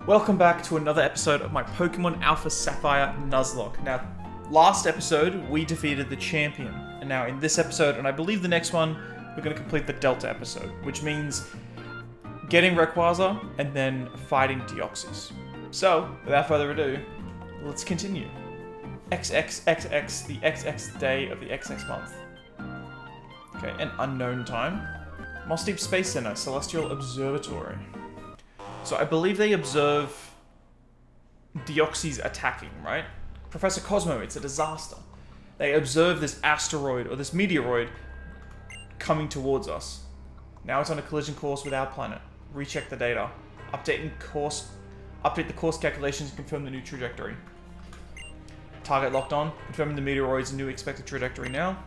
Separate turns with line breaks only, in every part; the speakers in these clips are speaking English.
Welcome back to another episode of my Pokemon Alpha Sapphire Nuzlocke. Now, last episode, we defeated the champion. And now in this episode, and I believe the next one, we're going to complete the Delta episode. Which means getting Rayquaza and then fighting Deoxys. So, without further ado, let's continue. XXXX, the XX day of the XX month. Okay, an unknown time. Moss Deep Space Center, Celestial Observatory. So I believe they observe Deoxys attacking, right? Professor Cosmo, it's a disaster. They observe this asteroid, or this meteoroid, coming towards us. Now it's on a collision course with our planet. Recheck the data. Update the course calculations and confirm the new trajectory. Target locked on. Confirming the meteoroid's new expected trajectory now.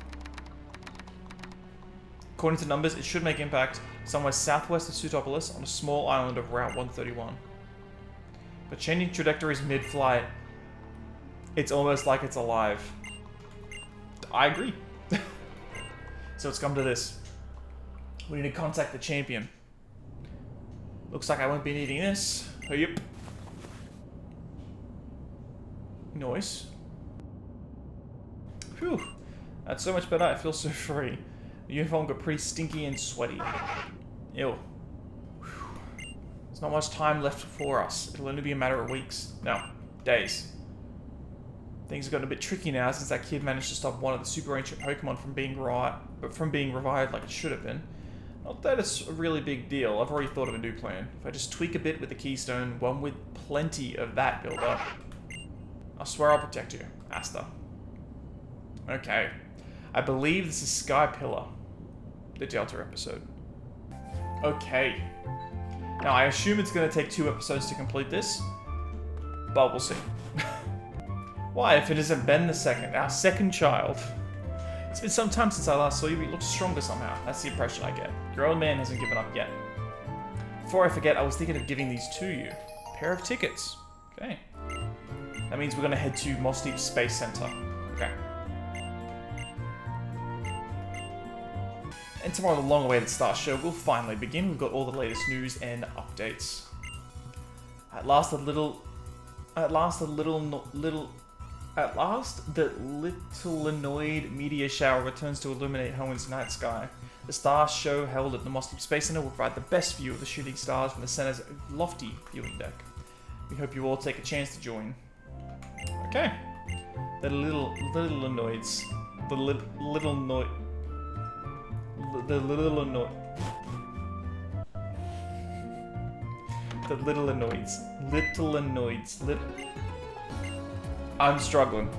According to numbers, it should make impact somewhere southwest of Sutopolis on a small island of Route 131. But changing trajectories mid-flight, it's almost like it's alive. I agree. So it's come to this. We need to contact the champion. Looks like I won't be needing this. Oh, yep. Noise. Phew. That's so much better. I feel so free. The uniform got pretty stinky and sweaty. Ew. Whew. There's not much time left for us. It'll only be a matter of weeks. No, days. Things have gotten a bit tricky now since that kid managed to stop one of the super ancient Pokemon from being revived like it should have been. Not that it's a really big deal. I've already thought of a new plan. If I just tweak a bit with the Keystone, one with plenty of that build up, I swear I'll protect you, Asta. Okay. I believe this is Sky Pillar, the Delta episode. Okay. Now, I assume it's going to take 2 episodes to complete this, but we'll see. Why, if it isn't Ben the second, our second child? It's been some time since I last saw you, but you look stronger somehow. That's the impression I get. Your old man hasn't given up yet. Before I forget, I was thinking of giving these to you. A pair of tickets. Okay. That means we're going to head to Moss Deep Space Center. Okay. And tomorrow, the long-awaited Star Show will finally begin. We've got all the latest news and updates. At last, the little-annoyed meteor shower returns to illuminate Hoenn's night sky. The Star Show held at the Moss Deep Space Center will provide the best view of the shooting stars from the center's lofty viewing deck. We hope you all take a chance to join. Okay. The little annoyeds. The little annoyed. The little annoyed. The little annoyeds. Little annoyeds. I'm struggling.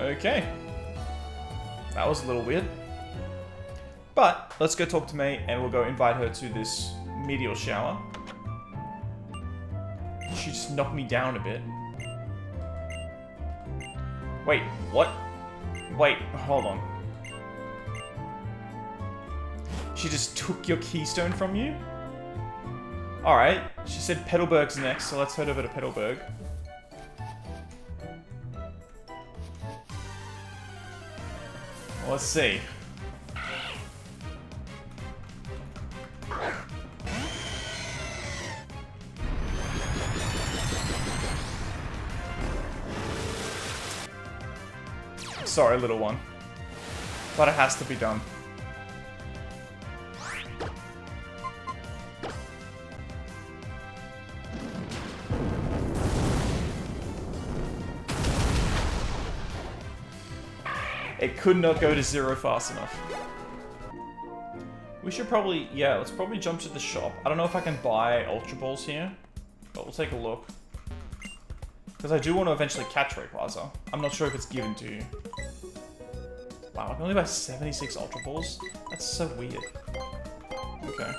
Okay. That was a little weird. But let's go talk to May and we'll go invite her to this meteor shower. She just knocked me down a bit. Wait, what? Wait, hold on. She just took your Keystone from you? Alright, she said Petalburg's next, so let's head over to Petalburg. Well, let's see. Sorry, little one. But it has to be done. It could not go to 0 fast enough. We should probably, yeah, let's probably jump to the shop. I don't know if I can buy Ultra Balls here, but we'll take a look. Because I do want to eventually catch Rayquaza. I'm not sure if it's given to you. Wow, I can only buy 76 Ultra Balls? That's so weird. Okay.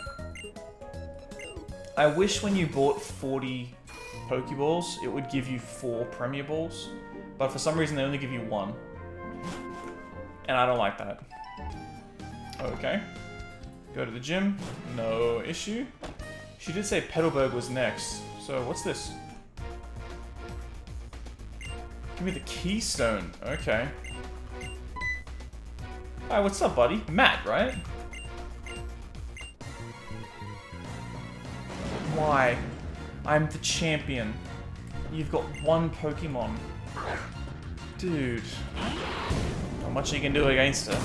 I wish when you bought 40 Pokeballs, it would give you 4 Premier Balls. But for some reason, they only give you 1. And I don't like that. Okay. Go to the gym. No issue. She did say Petalburg was next. So, what's this? Give me the Keystone. Okay. Hi, what's up, buddy? Matt, right? Why? I'm the champion. You've got one Pokemon. Dude. Not much you can do against her.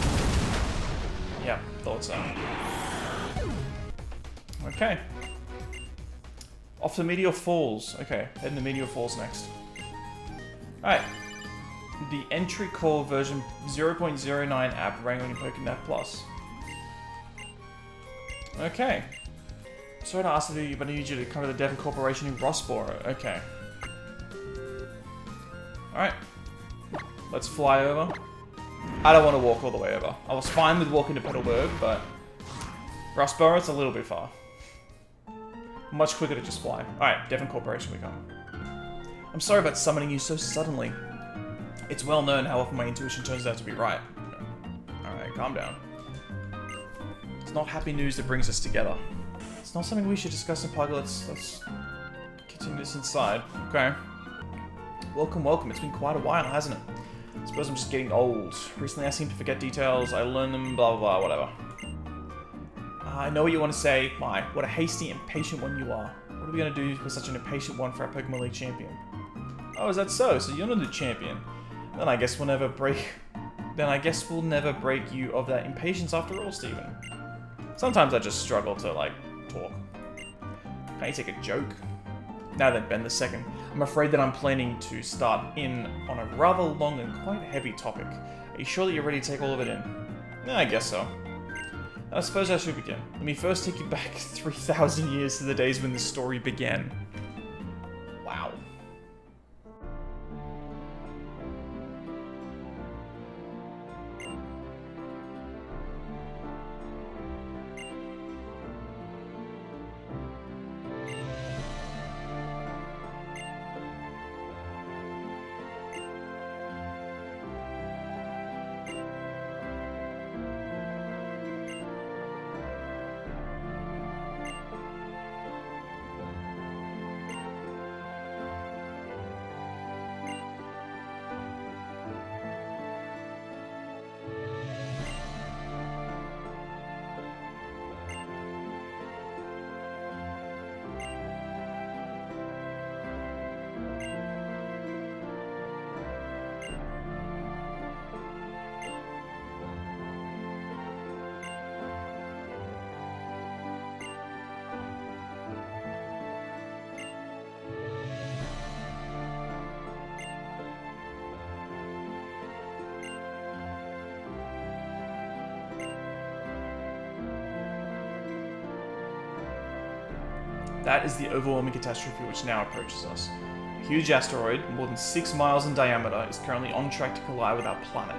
Yeah, thought so. Okay. Off to Meteor Falls. Okay, heading to Meteor Falls next. Alright. The Entry Core version 0.09 app running on your PokéNet Plus. Okay. Sorry to ask you, but I need you to come to the Devon Corporation in Rossborough. Okay. Alright. Let's fly over. I don't want to walk all the way over. I was fine with walking to Petalburg, but Rossborough, it's a little bit far. Much quicker to just fly. Alright, Devon Corporation we come. I'm sorry about summoning you so suddenly. It's well known how often my intuition turns out to be right. Alright, calm down. It's not happy news that brings us together. It's not something we should discuss in public. Let's continue this inside. Okay. Welcome, welcome. It's been quite a while, hasn't it? I suppose I'm just getting old. Recently I seem to forget details. I learn them, blah, blah, blah, whatever. I know what you want to say. My, what a hasty, impatient one you are. What are we going to do with such an impatient one for our Pokemon League champion? Oh, is that so? So you're not the champion. Then I guess we'll never break... Then I guess we'll never break you of that impatience after all, Stephen. Sometimes I just struggle to, like, talk. Can't you take a joke? Now then, Ben II, I'm afraid that I'm planning to start in on a rather long and quite heavy topic. Are you sure that you're ready to take all of it in? Yeah, I guess so. I suppose I should begin. Let me first take you back 3,000 years to the days when the story began. Wow. That is the overwhelming catastrophe which now approaches us. A huge asteroid, more than 6 miles in diameter, is currently on track to collide with our planet.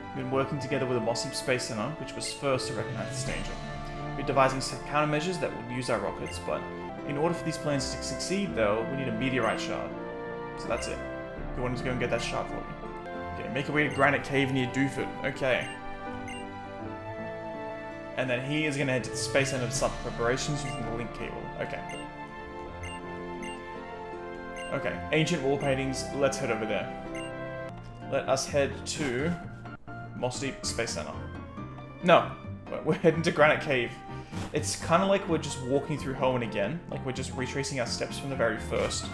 We've been working together with the Mossy Space Center, which was first to recognize this danger. We're devising countermeasures that will use our rockets, but in order for these plans to succeed, though, we need a meteorite shard. So that's it. You wanted to go and get that shard for me. Okay, make our way to Granite Cave near Dooford. Okay. And then he is going to head to the Space Center to start the preparations using the link cable. Okay. Okay, ancient wall paintings, let's head over there. Let us head to Moss Deep Space Center. No, we're heading to Granite Cave. It's kind of like we're just walking through Hoenn again. Like we're just retracing our steps from the very first,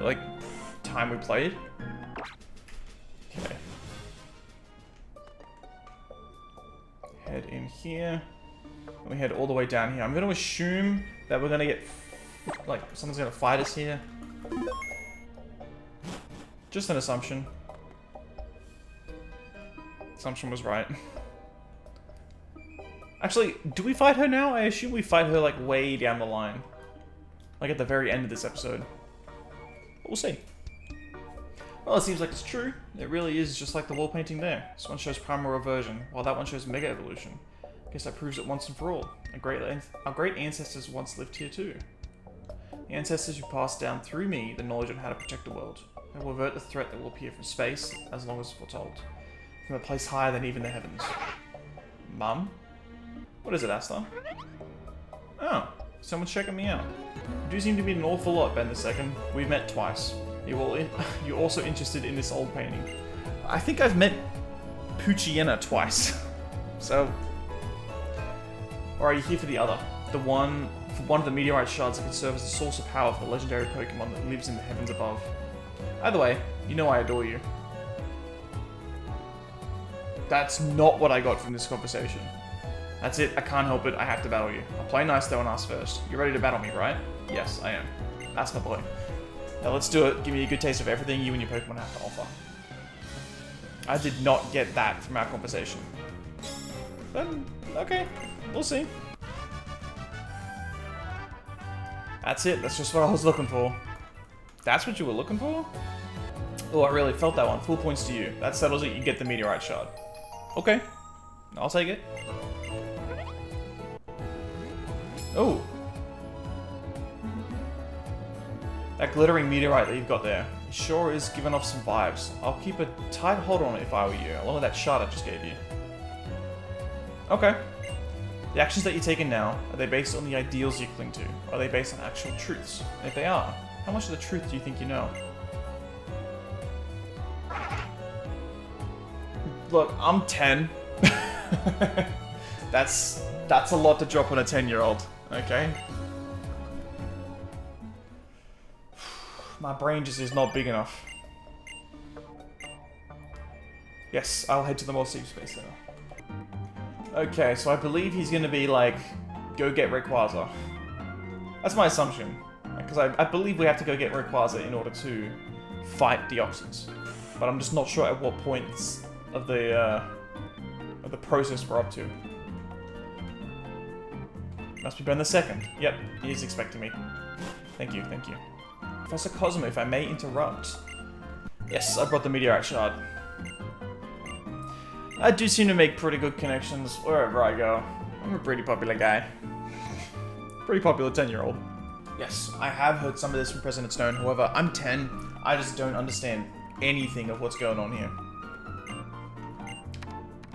like, time we played. Okay. Head in here. And we head all the way down here. I'm going to assume that we're going to get, like, someone's going to fight us here. Just an assumption. Assumption was right. Actually, do we fight her now? I assume we fight her, like, way down the line. Like, at the very end of this episode. But we'll see. Well, it seems like it's true. It really is just like the wall painting there. This one shows primal reversion, while that one shows mega evolution. I guess that proves it once and for all. Our great ancestors once lived here too. The ancestors who passed down through me the knowledge on how to protect the world. They will avert the threat that will appear from space, as long as foretold. From a place higher than even the heavens. Mum? What is it, Asta? Oh, someone's checking me out. You do seem to be an awful lot, Ben II. We've met twice. You're also interested in this old painting. I think I've met Poochyena twice. So... Or are you here for the other? The one for one of the meteorite shards that could serve as a source of power for the legendary Pokemon that lives in the heavens above. Either way, you know I adore you. That's not what I got from this conversation. That's it, I can't help it, I have to battle you. I'll play nice though and ask first. You're ready to battle me, right? Yes, I am. That's my boy. Now let's do it. Give me a good taste of everything you and your Pokemon have to offer. I did not get that from our conversation. But, okay, we'll see. That's it, that's just what I was looking for. That's what you were looking for? Oh, I really felt that one. Full points to you. That settles it, you get the meteorite shard. Okay, I'll take it. Oh. That glittering meteorite that you've got there sure is giving off some vibes. I'll keep a tight hold on it if I were you, along with that shard I just gave you. Okay. The actions that you're taking now, are they based on the ideals you cling to? Or are they based on actual truths? And if they are, how much of the truth do you think you know? Look, I'm 10. That's a lot to drop on a 10-year-old, okay? My brain just is not big enough. Yes, I'll head to the more safe space now. Okay, so I believe he's gonna be like, go get Rayquaza. That's my assumption. Because I believe we have to go get Rayquaza in order to fight Deoxys. But I'm just not sure at what points of the process we're up to. Must be Ben the second. Yep, he is expecting me. Thank you, thank you. Professor Cosmo, if I may interrupt. Yes, I brought the meteorite shard. I do seem to make pretty good connections wherever I go. I'm a pretty popular guy. Pretty popular 10-year-old. Yes, I have heard some of this from President Stone. However, I'm 10. I just don't understand anything of what's going on here.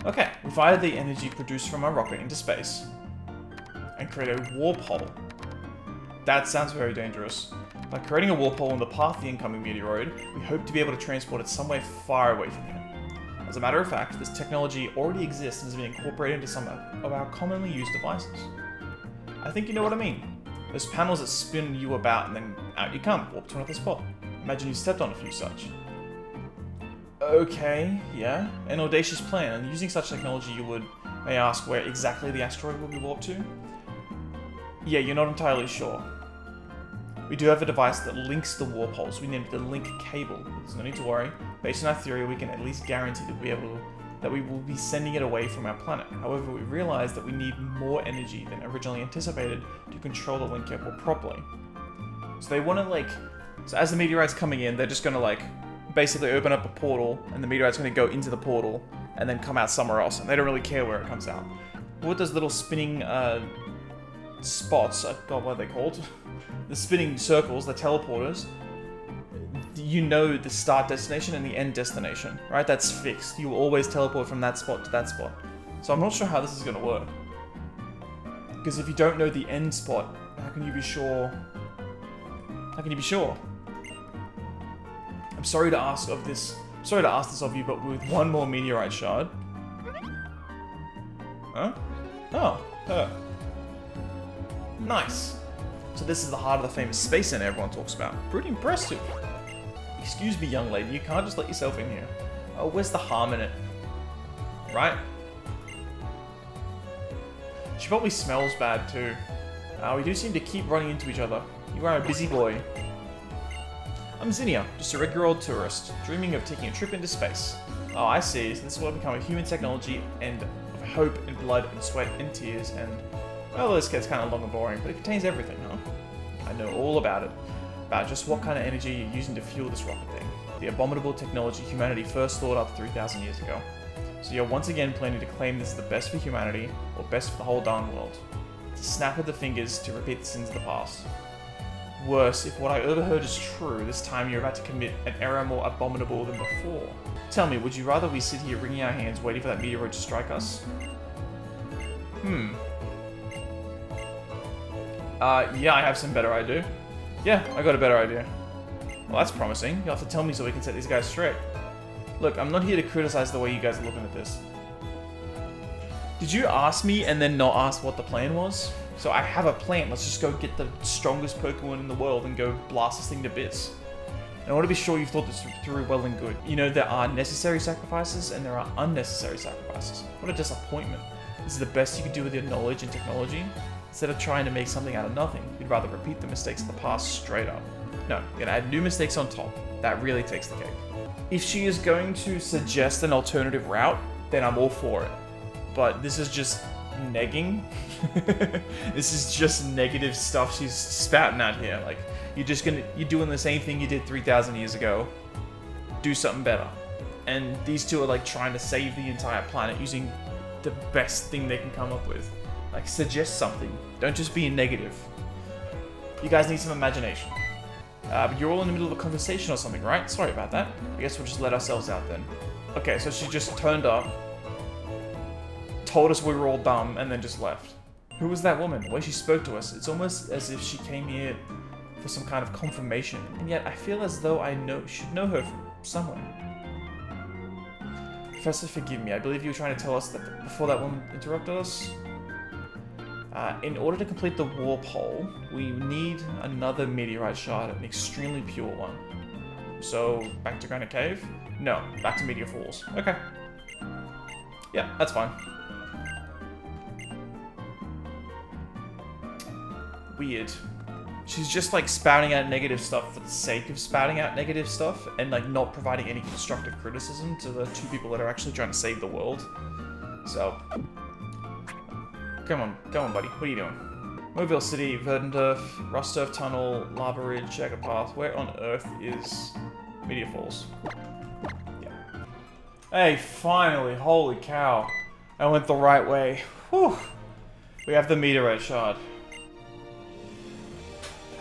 Okay, we fire the energy produced from our rocket into space and create a warp hole. That sounds very dangerous. By creating a warp hole in the path of the incoming meteoroid, we hope to be able to transport it somewhere far away from here. As a matter of fact, this technology already exists and has been incorporated into some of our commonly used devices. I think you know what I mean. Those panels that spin you about and then out you come, warp to another spot. Imagine you stepped on a few such. Okay, yeah, an audacious plan, and using such technology you would, may ask, where exactly the asteroid will be warped to? Yeah, you're not entirely sure. We do have a device that links the warp holes. We named it the link cable. There's no need to worry. Based on our theory, we can at least guarantee that we will be sending it away from our planet. However, we realize that we need more energy than originally anticipated to control the link cable properly. So they want to so as the meteorite's coming in, they're just going to basically open up a portal, and the meteorite's going to go into the portal and then come out somewhere else, and they don't really care where it comes out. But with those little spinning spots, I forgot what they're called, the spinning circles, the teleporters, you know the start destination and the end destination, right? That's fixed. You will always teleport from that spot to that spot. So I'm not sure how this is going to work. Because if you don't know the end spot, how can you be sure? How can you be sure? I'm sorry to ask this of you, but with one more meteorite shard. Huh? Oh, her. Nice. So this is the heart of the famous space center everyone talks about. Pretty impressive. Excuse me, young lady, you can't just let yourself in here. Oh, where's the harm in it? Right? She probably smells bad too. We do seem to keep running into each other. You are a busy boy. I'm Zinnia, just a regular old tourist, dreaming of taking a trip into space. Oh, I see. So this will become a human technology and of hope and blood and sweat and tears and... Well, this gets kind of long and boring, but it contains everything, huh? I know all about it. About just what kind of energy you're using to fuel this rocket thing. The abominable technology humanity first thought up 3,000 years ago. So you're once again planning to claim this is the best for humanity, or best for the whole darn world. It's a snap of the fingers to repeat the sins of the past. Worse, if what I overheard is true, this time you're about to commit an error more abominable than before. Tell me, would you rather we sit here wringing our hands waiting for that meteoroid to strike us? Yeah, I have some better idea. Yeah, I got a better idea. Well, that's promising. You'll have to tell me so we can set these guys straight. Look, I'm not here to criticize the way you guys are looking at this. Did you ask me and then not ask what the plan was? So I have a plan. Let's just go get the strongest Pokemon in the world and go blast this thing to bits. And I want to be sure you've thought this through well and good. You know, there are necessary sacrifices and there are unnecessary sacrifices. What a disappointment. This is the best you can do with your knowledge and technology. Instead of trying to make something out of nothing, you'd rather repeat the mistakes of the past straight up. No, you're gonna add new mistakes on top. That really takes the cake. If she is going to suggest an alternative route, then I'm all for it. But this is just negging. This is just negative stuff she's spouting out here. Like, you're doing the same thing you did 3,000 years ago. Do something better. And these two are like trying to save the entire planet using the best thing they can come up with. Like, suggest something. Don't just be negative. You guys need some imagination. But you're all in the middle of a conversation or something, right? Sorry about that. I guess we'll just let ourselves out then. Okay, so she just turned up, told us we were all dumb, and then just left. Who was that woman? The way she spoke to us, it's almost as if she came here for some kind of confirmation. And yet, I feel as though I should know her from somewhere. Professor, forgive me. I believe you were trying to tell us that before that woman interrupted us. In order to complete the warp hole, we need another meteorite shard, an extremely pure one. So, back to Granite Cave? No, back to Meteor Falls. Okay. Yeah, that's fine. Weird. She's just like spouting out negative stuff for the sake of spouting out negative stuff and like not providing any constructive criticism to the two people that are actually trying to save the world. So, come on, buddy. What are you doing? Mobile City, Verdendorf, Rusturf Tunnel, Lava Ridge, Jagged Path. Where on earth is Meteor Falls? Yeah. Hey, finally! Holy cow! I went the right way. Whew! We have the meteorite shard.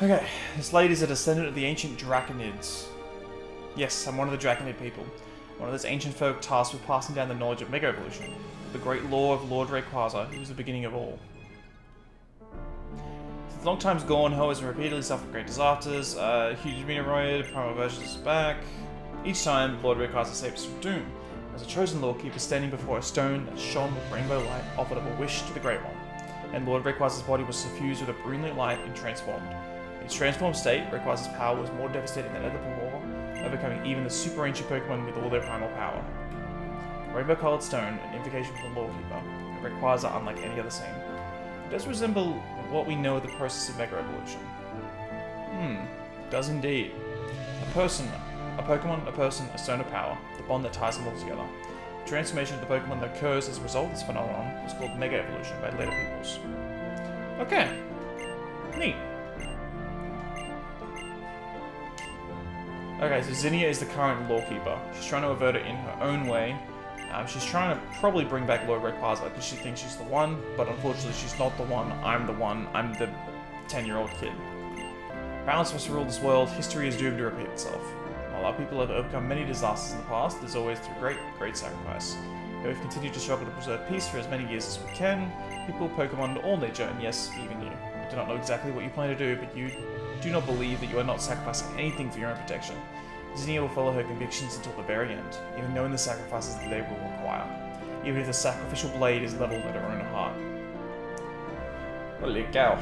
Okay, this lady is a descendant of the ancient Draconids. Yes, I'm one of the Draconid people. One of those ancient folk tasked with passing down the knowledge of Mega Evolution. The great law of Lord Rayquaza, he was the beginning of all. Since long times gone, Ho has repeatedly suffered great disasters. Huge meteoroid, primal versions is back. Each time, Lord Rayquaza saved us from doom. As a chosen lawkeeper standing before a stone that shone with rainbow light, offered up a wish to the Great One. And Lord Rayquaza's body was suffused with a brilliant light and transformed. In its transformed state, Rayquaza's power was more devastating than ever before, overcoming even the super ancient Pokemon with all their primal power. Rainbow-colored stone, an invocation from the Lawkeeper, and Rayquaza unlike any other same. It does resemble what we know of the process of Mega Evolution. Does indeed. A person, a Pokemon, a person, a stone of power, the bond that ties them all together. The transformation of the Pokemon that occurs as a result of this phenomenon was called Mega Evolution by later peoples. Okay. Neat. Okay, so Zinnia is the current Lawkeeper. She's trying to avert it in her own way. She's trying to probably bring back Lord Rayquaza because she thinks she's the one, but unfortunately she's not the one. I'm the one. I'm the 10-year-old kid. Balance must rule this world. History is doomed to repeat itself. While our people have overcome many disasters in the past, there's always through great sacrifice. Though we've continued to struggle to preserve peace for as many years as we can, people, Pokemon, all nature, and yes, even you. I do not know exactly what you plan to do, but you do not believe that you are not sacrificing anything for your own protection. Zinnia will follow her convictions until the very end, even knowing the sacrifices that they will require, even if the sacrificial blade is leveled at her own heart. Holy cow.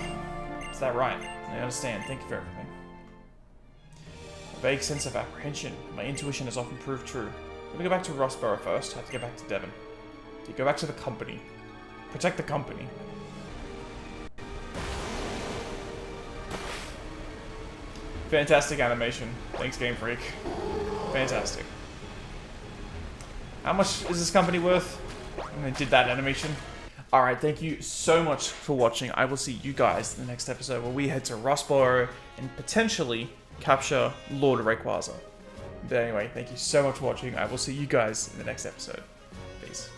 Is that right? I understand. Thank you for everything. A vague sense of apprehension. My intuition has often proved true. Let me go back to Rossborough first. I have to get back to Devon. You go back to the company. Protect the company. Fantastic animation. Thanks, Game Freak. Fantastic. How much is this company worth? And I did that animation. Alright, thank you so much for watching. I will see you guys in the next episode where we head to Rossborough and potentially capture Lord Rayquaza. But anyway, thank you so much for watching. I will see you guys in the next episode. Peace.